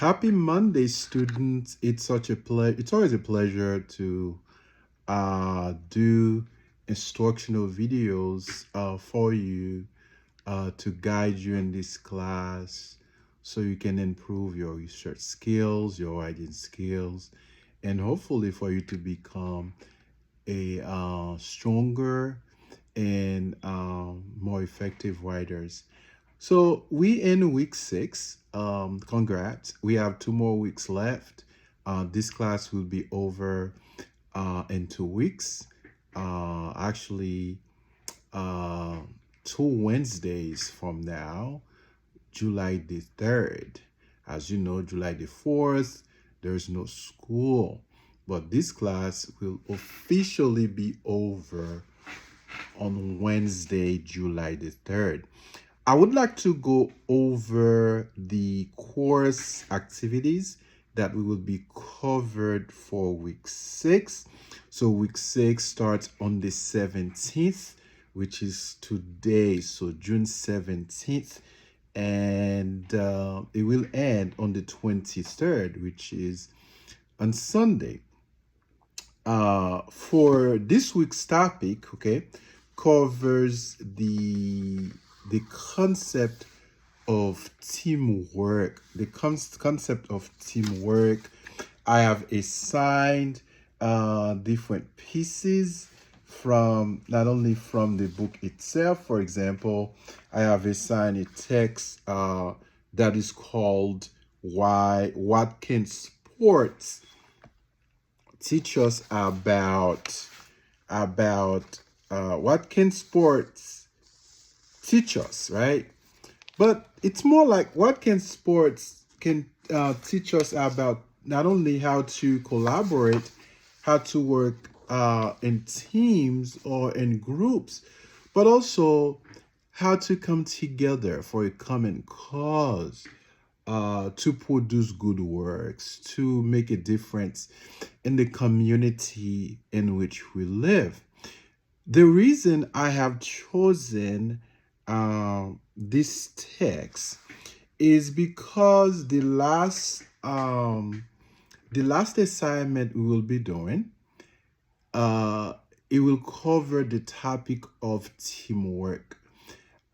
Happy Monday, students. It's always a pleasure to do instructional videos for you to guide you in this class so you can improve your research skills, your writing skills, and hopefully for you to become a stronger and more effective writers. So we in week 6. Congrats. We have 2 more weeks left. This class will be over in 2 weeks. Actually, uh, 2 Wednesdays from now, July the 3rd. As you know, July the 4th, there's no school. But this class will officially be over on Wednesday, July the 3rd. I would like to go over the course activities that we will be covered for week 6. So week 6 starts on the 17th, which is today, so June 17th, and it will end on the 23rd, which is on Sunday. For this week's topic, okay, covers the concept of teamwork. The concept of teamwork. I have assigned different pieces from not only from the book itself. For example, I have assigned a text that is called "What Can Sports Teach Us about what can sports teach us," right? But it's more like what can sports can teach us about not only how to collaborate, how to work in teams or in groups, but also how to come together for a common cause, to produce good works, to make a difference in the community in which we live. The reason I have chosen this text is because the last assignment we will be doing, it will cover the topic of teamwork.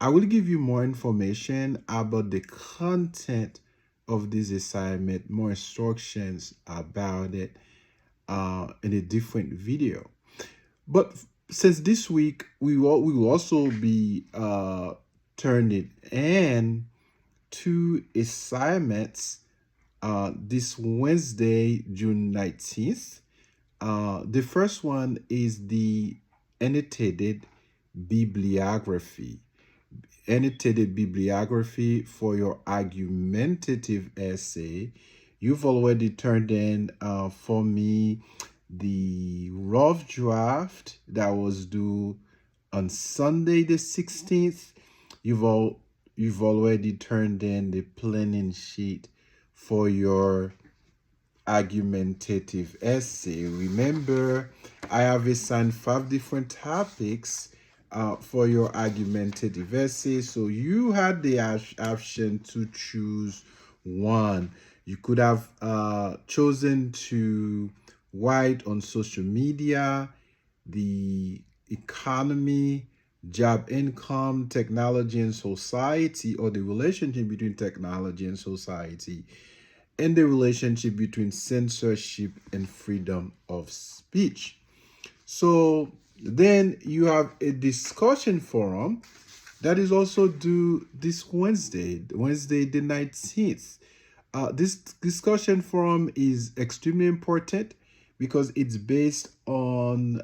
I will give you more information about the content of this assignment, more instructions about it in a different video. But since this week we will also be turning in two assignments this Wednesday, June 19th. The first one is the annotated bibliography. Annotated bibliography for your argumentative essay. You've already turned in for me the rough draft that was due on Sunday the 16th. You've already turned in the planning sheet for your argumentative essay. Remember, I have assigned 5 different topics for your argumentative essay. So you had the option to choose one. You could have chosen to write on social media, the economy, job income, technology and society, or the relationship between technology and society, and the relationship between censorship and freedom of speech. So then you have a discussion forum that is also due this Wednesday, Wednesday the 19th. This discussion forum is extremely important because it's based on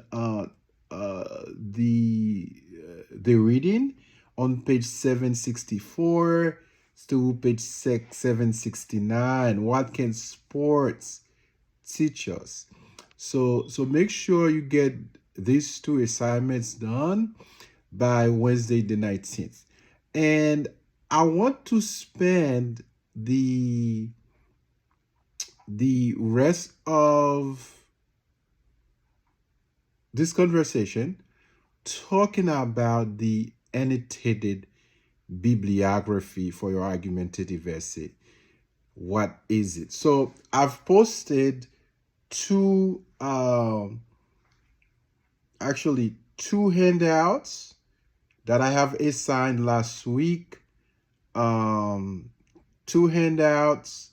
the reading on page 764 to page 769. What can sports teach us? So make sure you get these 2 assignments done by Wednesday the 19th. And I want to spend the rest of this conversation talking about the annotated bibliography for your argumentative essay. what is it? So I've posted two, actually two handouts that I have assigned last week. Two handouts,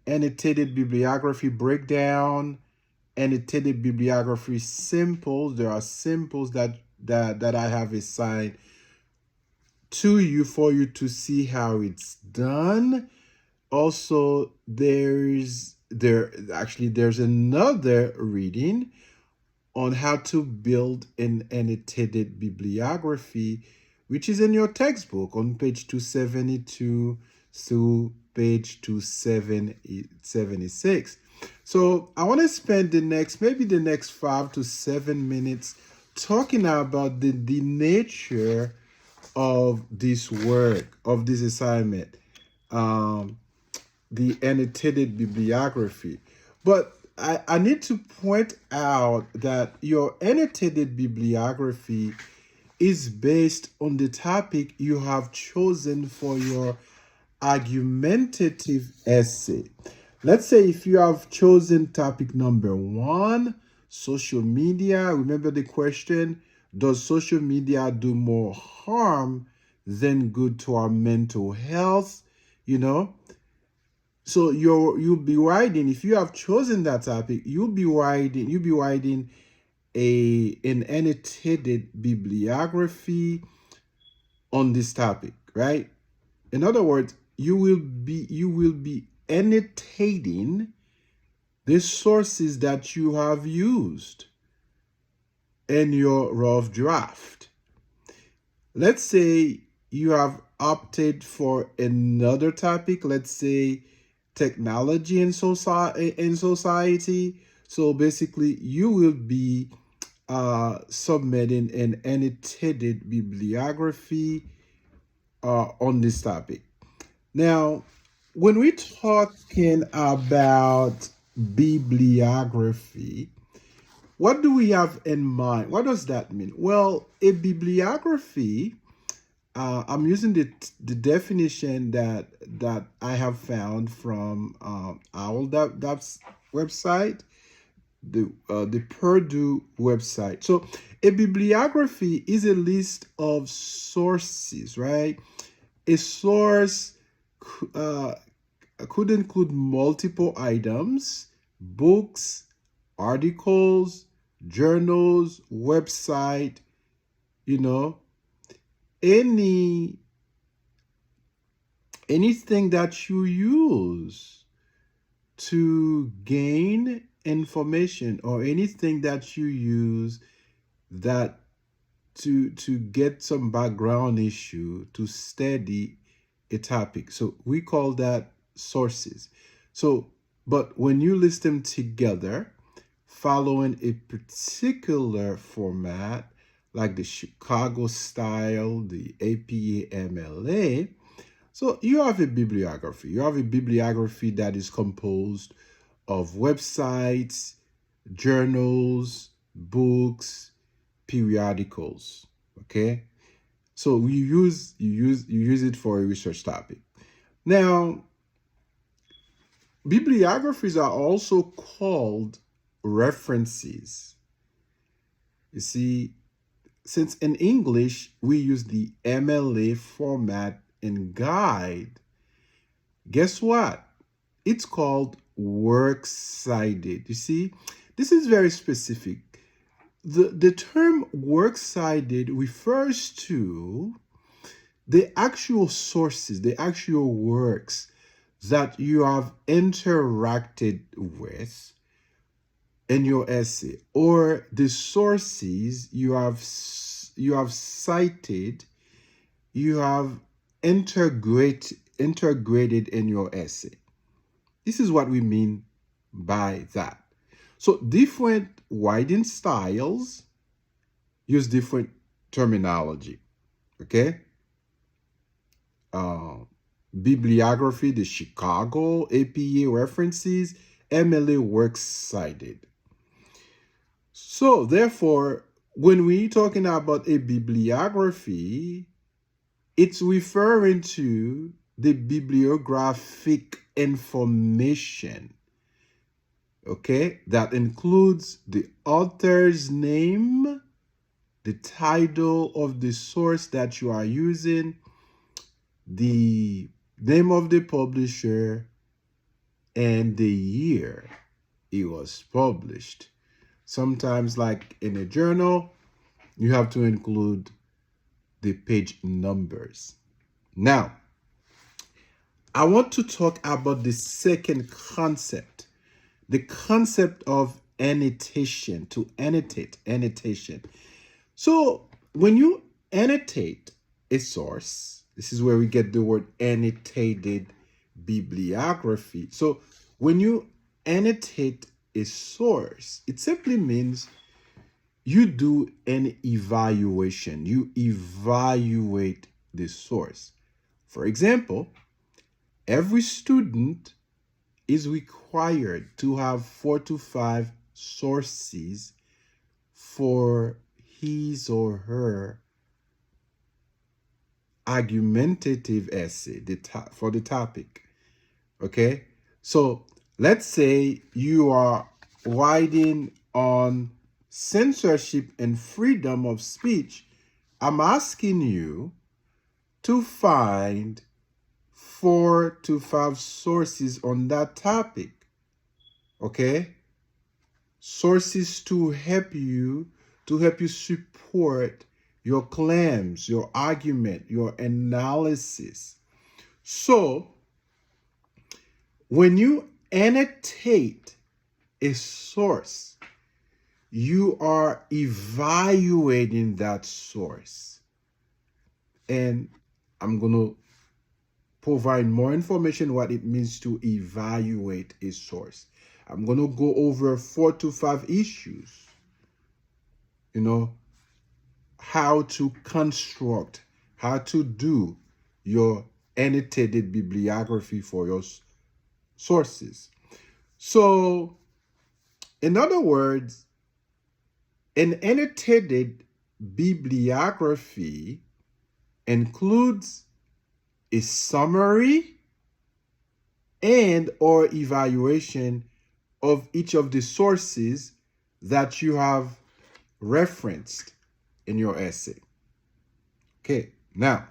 annotated bibliography breakdown, annotated bibliography simples. There are simples that I have assigned to you for you to see how it's done. Also, there's another reading on how to build an annotated bibliography, which is in your textbook on page 272 through page 276. So I want to spend the next 5 to 7 minutes talking about the nature of this work, of this assignment, the annotated bibliography. But I need to point out that your annotated bibliography is based on the topic you have chosen for your argumentative essay. Let's say if you have chosen topic number 1, social media. Remember the question, does social media do more harm than good to our mental health? So you'll be writing, if you have chosen that topic, you'll be writing an annotated bibliography on this topic, right? In other words, you will be annotating the sources that you have used in your rough draft. Let's say you have opted for another topic, let's say technology and society. So basically, you will be submitting an annotated bibliography on this topic. Now, when we're talking about bibliography, what do we have in mind? What does that mean? Well, a bibliography, I'm using the definition that I have found from OWL's website, the Purdue website. So a bibliography is a list of sources, right? A source could include multiple items, books, articles, journals, website, anything that you use to gain information, or anything that you use that to get some background issue to study a topic. So we call that sources. So, but when you list them together following a particular format, like the Chicago style, the APA MLA, so you have a bibliography. You have a bibliography that is composed of websites, journals, books, periodicals. Okay, so you use it for a research topic. Now, bibliographies are also called references. You see, since in English we use the MLA format and guide, guess what? It's called works cited. You see, this is very specific. The term works cited refers to the actual sources, the actual works that you have interacted with in your essay, or the sources you have cited, you have integrated in your essay. This is what we mean by that. So different writing styles use different terminology. Okay. Bibliography, the Chicago APA references, MLA works cited. So therefore, when we're talking about a bibliography, it's referring to the bibliographic information. Okay, that includes the author's name, the title of the source that you are using, the name of the publisher, and the year it was published. Sometimes, like in a journal, you have to include the page numbers. Now, I want to talk about the second concept, the concept of annotation, to annotate, annotation. So when you annotate a source, this is where we get the word annotated bibliography. So when you annotate a source, it simply means you do an evaluation. You evaluate the source. For example, every student is required to have 4 to 5 sources for his or her argumentative essay for the topic. Okay, so let's say you are writing on censorship and freedom of speech. I'm asking you to find 4 to 5 sources on that topic. Okay, sources to help you support your claims, your argument, your analysis. So when you annotate a source, you are evaluating that source. And I'm going to provide more information what it means to evaluate a source. I'm going to go over 4 to 5 issues. How to construct, how to do your annotated bibliography for your sources. So, in other words, an annotated bibliography includes a summary and or evaluation of each of the sources that you have referenced in your essay. Okay, now,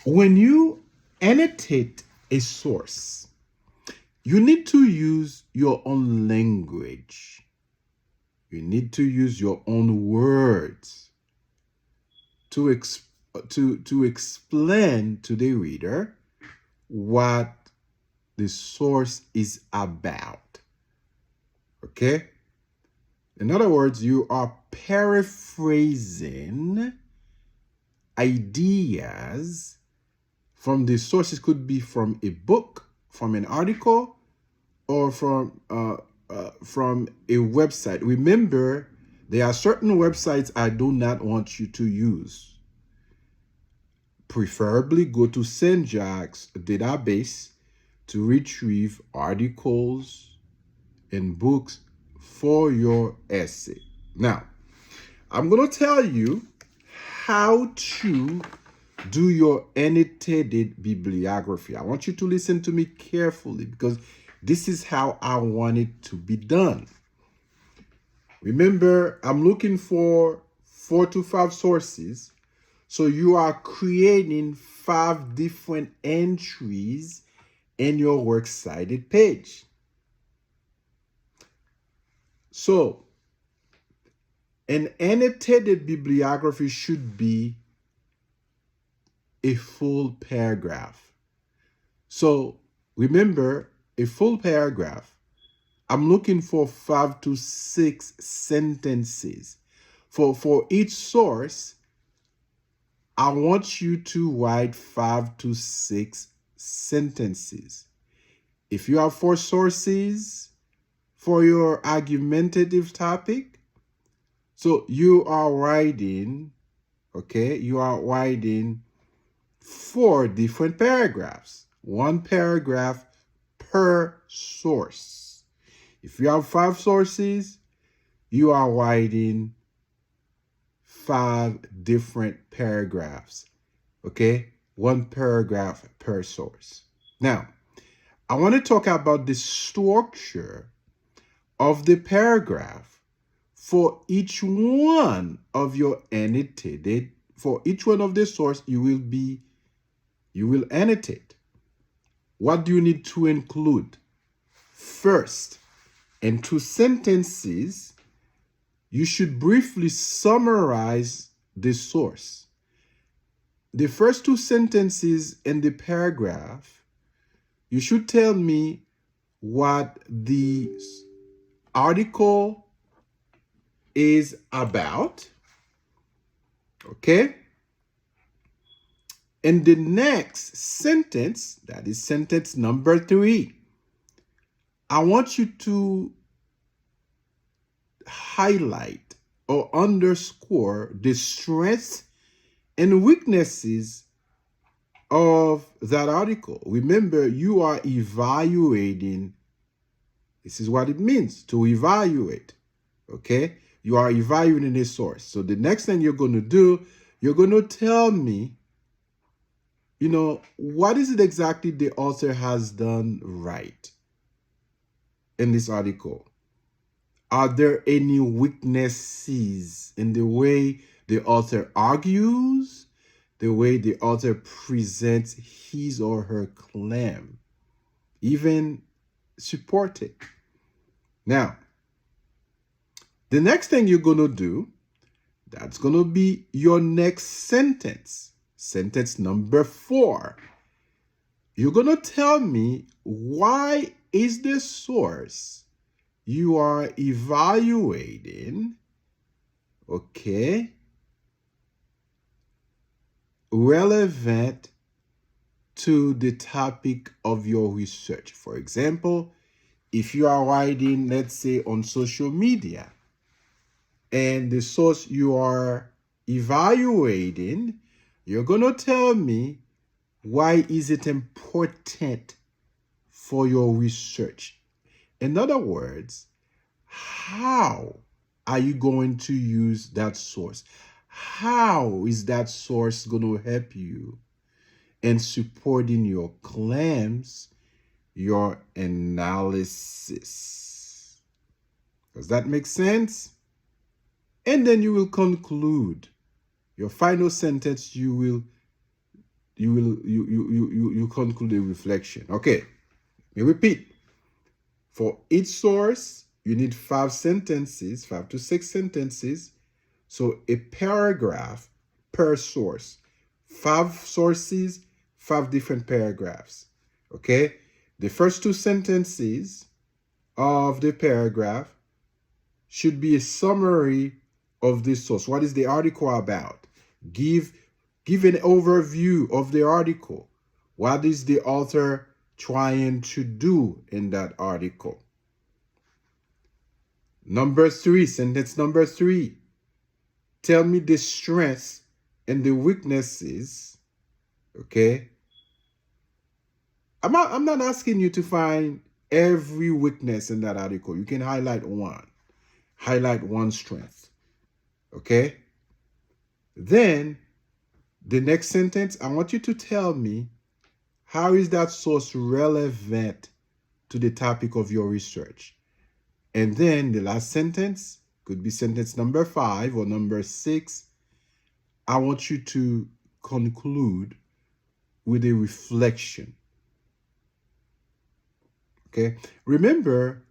when you annotate a source, you need to use your own language. You need to use your own words to explain to the reader what the source is about. Okay? In other words, you are paraphrasing ideas from the sources. Could be from a book, from an article, or from a website. Remember, there are certain websites I do not want you to use. Preferably go to St. Jack's database to retrieve articles and books for your essay. Now, I'm going to tell you how to do your annotated bibliography. I want you to listen to me carefully because this is how I want it to be done. Remember, I'm looking for 4 to 5 sources. So you are creating 5 different entries in your works cited page. So an annotated bibliography should be a full paragraph. So remember, a full paragraph, I'm looking for 5 to 6 sentences. For each source, I want you to write 5 to 6 sentences. If you have 4 sources for your argumentative topic, so you are writing, you are writing 4 different paragraphs, 1 paragraph per source. If you have 5 sources, you are writing 5 different paragraphs, one paragraph per source. Now, I want to talk about the structure of the paragraph for each one of your annotated. For each one of the source, you will annotate. What do you need to include? First, in 2 sentences, you should briefly summarize the source. The first 2 sentences in the paragraph, you should tell me what the article is about. Okay? In the next sentence, that is sentence number 3, I want you to highlight or underscore the strengths and weaknesses of that article. Remember, you are evaluating. This is what it means to evaluate. Okay? You are evaluating a source. So the next thing you're going to do, you're going to tell me, what is it exactly the author has done right in this article? Are there any weaknesses in the way the author argues, the way the author presents his or her claim, even support it? Now, the next thing you're going to do, that's going to be your next sentence. Sentence number 4. You're going to tell me why is the source you are evaluating, okay, relevant to the topic of your research. For example, if you are writing, let's say, on social media, and the source you are evaluating, you're going to tell me why is it important for your research. In other words, how are you going to use that source? How is that source going to help you in supporting your claims, your analysis? Does that make sense? And then you will conclude. Your final sentence, you conclude a reflection. Okay, let me repeat. For each source, you need 5 sentences, 5 to 6 sentences. So a paragraph per source. 5 sources, 5 different paragraphs. Okay? The first 2 sentences of the paragraph should be a summary of this source. What is the article about? Give an overview of the article. What is the author trying to do in that article? Number 3, sentence number 3. Tell me the strengths and the weaknesses. Okay? I'm not asking you to find every weakness in that article. You can highlight one. Highlight one strength. Okay? Then, the next sentence, I want you to tell me how is that source relevant to the topic of your research. And then the last sentence, could be sentence number 5 or number 6, I want you to conclude with a reflection. Okay? Remember,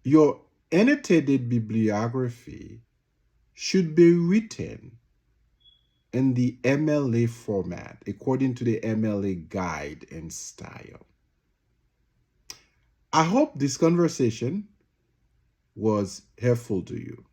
your annotated bibliography should be written in the MLA format, according to the MLA guide and style. I hope this conversation was helpful to you.